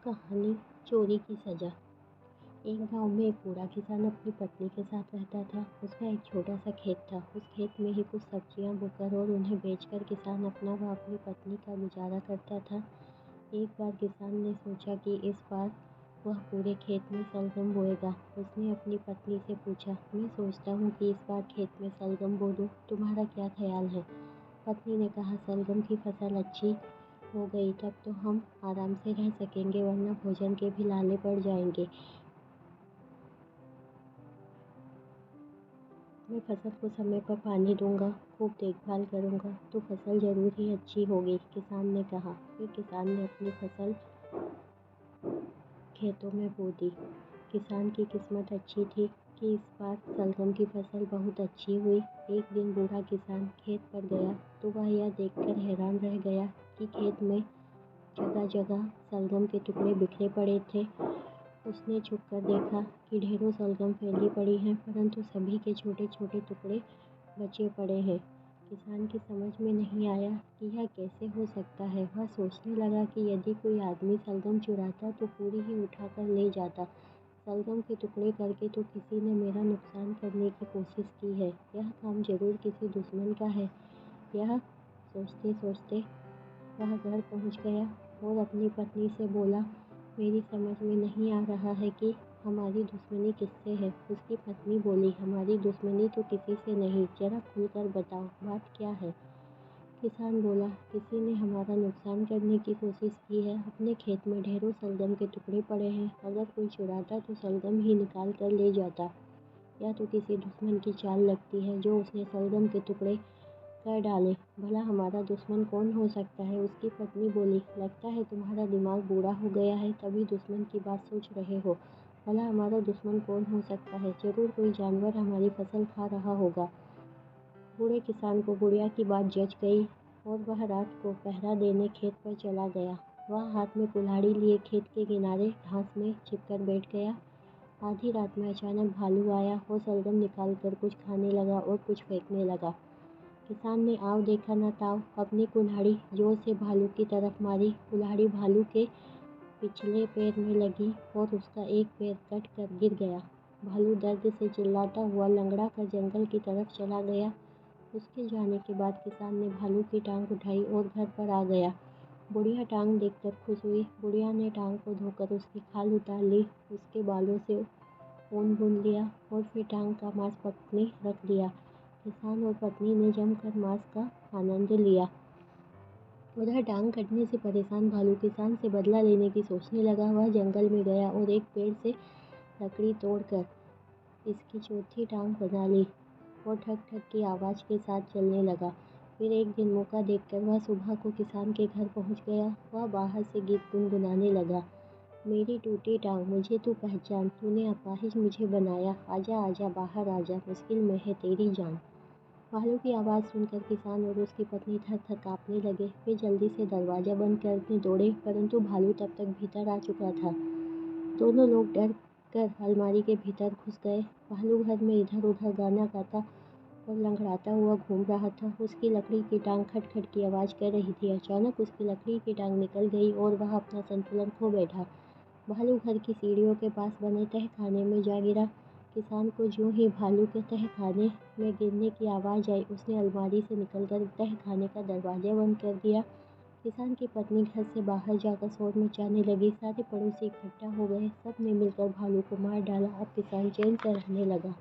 कहानी चोरी की सज़ा। एक गांव में एक बूढ़ा किसान अपनी पत्नी के साथ रहता था। उसका एक छोटा सा खेत था। उस खेत में ही कुछ सब्जियां बोकर और उन्हें बेचकर किसान अपना व अपनी पत्नी का गुजारा करता था। एक बार किसान ने सोचा कि इस बार वह पूरे खेत में शलगम बोएगा। उसने अपनी पत्नी से पूछा, मैं सोचता हूँ कि इस बार खेत में शलगम बो दूँ, तुम्हारा क्या ख्याल है? पत्नी ने कहा, शलगम की फसल अच्छी हो गई तब तो हम आराम से रह सकेंगे, वरना भोजन के भी लाले पड़ जाएंगे। मैं फसल को समय पर पानी दूंगा, खूब देखभाल करूंगा, तो फसल जरूर ही अच्छी होगी, किसान ने कहा। फिर किसान ने अपनी फसल खेतों में बो दी। किसान की किस्मत अच्छी थी कि इस बार शलगम की फसल बहुत अच्छी हुई। एक दिन बूढ़ा किसान खेत पर गया तो वह यह देखकर हैरान रह गया कि खेत में जगह जगह शलगम के टुकड़े बिखरे पड़े थे। उसने छुपकर देखा कि ढेरों शलगम फैली पड़ी हैं, परंतु सभी के छोटे छोटे टुकड़े बचे पड़े हैं। किसान की समझ में नहीं आया कि यह कैसे हो सकता है। वह सोचने लगा कि यदि कोई आदमी शलगम चुराता तो पूरी ही उठाकर ले जाता। शलगम के टुकड़े करके तो किसी ने मेरा नुकसान करने की कोशिश की है। यह काम जरूर किसी दुश्मन का है। यह सोचते सोचते वह घर पहुंच गया और अपनी पत्नी से बोला, मेरी समझ में नहीं आ रहा है कि हमारी दुश्मनी किससे है। उसकी पत्नी बोली, हमारी दुश्मनी तो किसी से नहीं, जरा खुलकर बताओ, बात क्या है? किसान बोला, किसी ने हमारा नुकसान करने की कोशिश की है। अपने खेत में ढेरों शलगम के टुकड़े पड़े हैं। अगर कोई चुराता तो शलगम ही निकाल कर ले जाता। या तो किसी दुश्मन की चाल लगती है जो उसने शलगम के टुकड़े कर डाले। भला हमारा दुश्मन कौन हो सकता है? उसकी पत्नी बोली, लगता है तुम्हारा दिमाग बूढ़ा हो गया है, तभी दुश्मन की बात सोच रहे हो। भला हमारा दुश्मन कौन हो सकता है? जरूर कोई जानवर हमारी फसल खा रहा होगा। बूढ़े किसान को बुढ़िया की बात जच गई और वह रात को पहरा देने खेत पर चला गया। वह हाथ में कुल्हाड़ी लिए खेत के किनारे घास में छिपकर बैठ गया। आधी रात में अचानक भालू आया और शलगम निकाल कर कुछ खाने लगा और कुछ फेंकने लगा। किसान ने आव देखा न ताव, अपनी कुल्हाड़ी जोर से भालू की तरफ मारी। कुल्हाड़ी भालू के पिछले पैर में लगी और उसका एक पैर कट कर गिर गया। भालू दर्द से चिल्लाता हुआ लंगड़ा कर जंगल की तरफ चला गया। उसके जाने के बाद किसान ने भालू की टांग उठाई और घर पर आ गया। बुढ़िया टांग देखकर खुश हुई। बुढ़िया ने टांग को धोकर उसकी खाल उतार ली, उसके बालों से ऊन बुन लिया और फिर टांग का मांस पकने रख दिया। किसान और पत्नी ने जमकर मांस का आनंद लिया। उधर टांग कटने से परेशान भालू किसान से बदला लेने की सोचने लगा। वह जंगल में गया और एक पेड़ से लकड़ी तोड़कर इसकी चौथी टांग बना ली और ठक ठक की आवाज़ के साथ चलने लगा। फिर एक दिन मौका देखकर वह सुबह को किसान के घर पहुंच गया। वह बाहर से गीत गुनगुनाने लगा, मेरी टूटी टांग मुझे तू पहचान, तूने अपाहिज मुझे बनाया, आजा आजा बाहर आजा, मुश्किल में है तेरी जान। भालू की आवाज़ सुनकर किसान और उसकी पत्नी थर थर काँपने लगे। वे जल्दी से दरवाज़ा बंद करने दौड़े, परंतु भालू तब तक भीतर आ चुका था। दोनों लोग डर कर अलमारी के भीतर घुस गए। भालू घर में इधर उधर गाना गाता और लंगड़ाता हुआ घूम रहा था। उसकी लकड़ी की टांग खट खट की आवाज़ कर रही थी। अचानक उसकी लकड़ी की टांग निकल गई और वह अपना संतुलन खो बैठा। भालू घर की सीढ़ियों के पास बने तहखाने में जा गिरा। किसान को ज्यों ही भालू के तहखाने में गिरने की आवाज़ आई, उसने अलमारी से निकलकर तहखाने का दरवाज़ा बंद कर दिया। किसान की पत्नी घर से बाहर जाकर शोर मचाने लगी। सारे पड़ोसी इकट्ठा हो गए। सब ने मिलकर भालू को मार डाला। अब किसान चैन से रहने लगा।